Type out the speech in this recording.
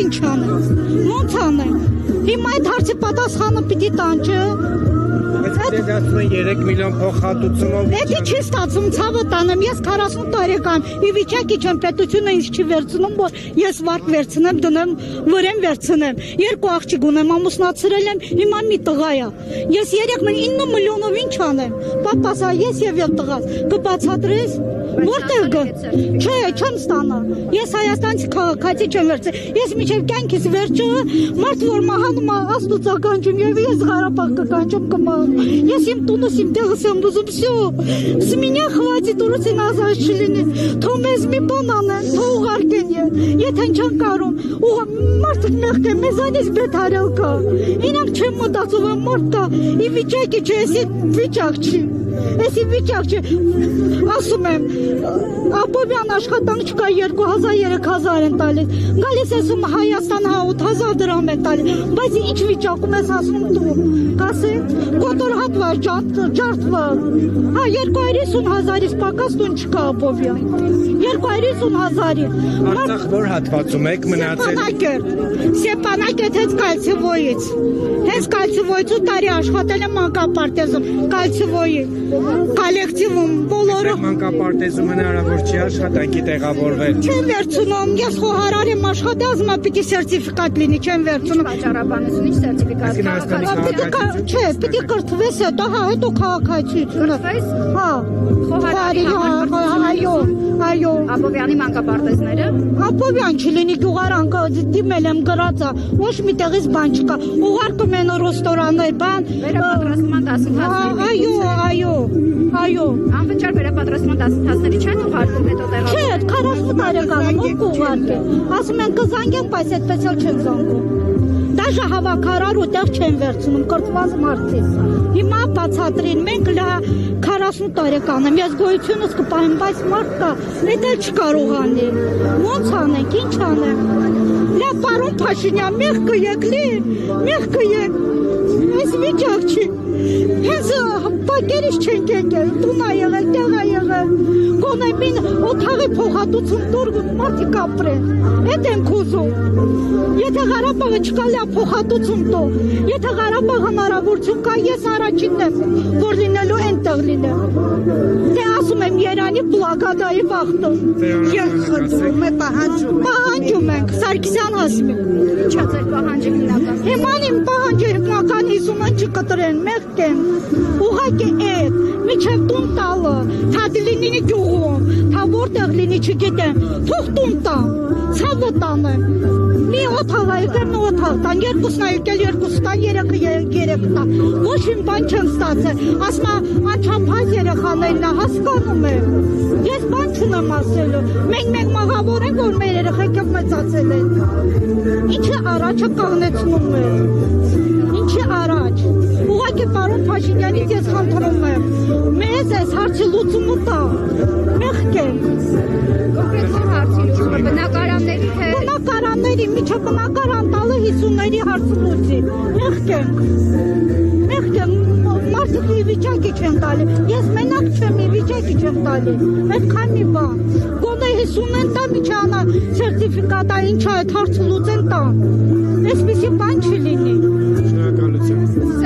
ինչ անեմ, ոնց անեմ, հիմա այդ հարցի պատասխանը պիտի տան, չէ։ Բայց ասում են 3 միլիոն փոխհատուցումով։ Էդի չի ստացում, ցավը տանեմ, ես 40 տարեկան, ի վիճակի չեմ, պետությունը ինձ չի վերցնում, որ ես վարկ վերցնեմ, դնեմ, վրեմ վերցնեմ, 2 աղջիկ ունեմ, ամուսնացրել եմ, հիմա մի տղա է, ես 9 միլիոնով ինչ անեմ, պապաս, ես եւ տղաս, կբացատրես, որտեղ գա, չէ, չեմ ստանա, ես Հայաստանցի քաղաքացի չեմ վերցել, ես միջև կյանքիս վերջը, մարդ որ մահանում Աստծո կանչում եւ ես Ղարաբաղ կկանչում կմահանամ, ես իմ տունս իմ տեղս եմ ուզում, всё, с меня хватит ուրուցին ազատ չլինի, թող մեզ մի բան անեն, թող ուղարկեն, եթե չեն կարում, մարդը մեղք է, մեզանից բետարել կա, ինանք չեմ մտածում, որ մարդ կա, ի վիճակի չէ, եսի վիճակ չի, եսի վիճակ չի, ասում եմ, Աբովյան աշխատանք չկա 2000-3000 են տալիս, գալիս ասում Հայաստան 8000 դրամ է տալիս, բայց ինչ վիճակում ես ասում դու, կասե, կոտոր հատված ջարդված, 250,000-ից պակաս տուն չկա Աբովյան, 250,000-ի։ Արցախ որ հատվածում եք մնացել։ Սեպանակետ հենց Կալցևոյից, հենց Կալցևոյից 8 տարի աշխատել եմ մանկապարտեզում, Կալցևոյի, կոլեկտիվում, բոլորը։ Մանկապարտեզում հնարավոր չի աշխատանքի տեղավորվել։ Չեմ վերցնում, ես խոհարար եմ աշխատել, ասում եմ պիտի սերտիֆիկատ լինի, չեմ վերցնում։ Վաճառաբանությունից սերտիֆիկատ։ Չէ, պիտի կրթվես հետո, հետո քաղաքացիությունը։ Հա, խոհարի, այո։ Աբովյանի մանկապարտեզները։ Աբովյան չլինի գյուղարանք դիմել եմ գրածա, ոչ մի տեղից բան չկա։ Ուղարկում են ռեստորաններ, բան։ Վերապատրաստման դասընթացների։ Այո։ Անվճար վերապատրաստման դասընթացների չեն ուղարկում հետո տեղավորվում։ Չէ, 40 տարեկան ով կուղարկե։ Ասում են կզանգեն, բայց այդպես էլ չեն զանգում։ Դաժե հավաքարար ու տեղ չեն վերցնում, կրթված մարդիկ։ Հիմա բացատրին, մենք 40 տարեկան եմ, ես գոյությունս կպահեմ, բայց մարդ կա, դա էլ չկարողանի։ Ոնց անենք, ինչ անենք։ Լավ, պարոն Փաշինյան, մեղքը եք, մեղքը եք, այս վիճակ չի։ Հենց պակերից չենք եկել, տուն ա եղել, տեղ ա եղել, գոնե մին օթաղի փոխհատուցում տուր մարդիկ ապրեն, էդ ենք ուզում, եթե Ղարաբաղը չկա լավ փոխհատուցում տող, եթե Ղարաբաղ հնարավորություն կա, ես առաջինն եմ, որ լինելու ենտեղ լինեմ, դե ասում եմ Երանի բլագադայի վաղթը, պահանջում ենք, Սարգսյան ասմի, Ինչ է ձեր պահանջը հիմնական։ Հիման իմ պահանջը հիմնական 50-ը չկտրեն, մեղք են, ուղղակի էդ, միջև տուն տալը, թա լինի գյուղում, թա որտեղ լինի չգիտեմ, թող տուն տան, ցավը տանեմ, մի օթաղ եկել, մի օթաղ տան, 2-ն եկել, 2 տան, 3 տան, ոչ իմ բան չեմ ստացել, ասմա անչափահաս երեխաներն է, հասկանում եմ, ես բան չունեմ ասելու, մենք մաղավոր ենք, որ մեր երեխեքը մեծացել են, ինչը առաջը կաղնեցնում է, ինչի առաջ, ուղղակի պարոն Փաշինյանից ես խնդրում եմ, մեզ այս հարցի լուծումը տա, մեղք ենք։ Կոնկրետ որ հարցի լուծումը, բնակարանների թե։ Բնակարանների, միջը բնակարան տալը 50-ների հարցը լուծի, մեղք ենք, մարդիկ ի վիճակի չեն տալի, ես մենակ չեմ ի վիճակի չեմ տալի, այդքան մի բան, գոնե 50-են տա միջը անա սերտիֆիկատա, ինչա այդ հարցը լուծեն տան, այսպիսի բան չի լինի։ Շնորհակալություն։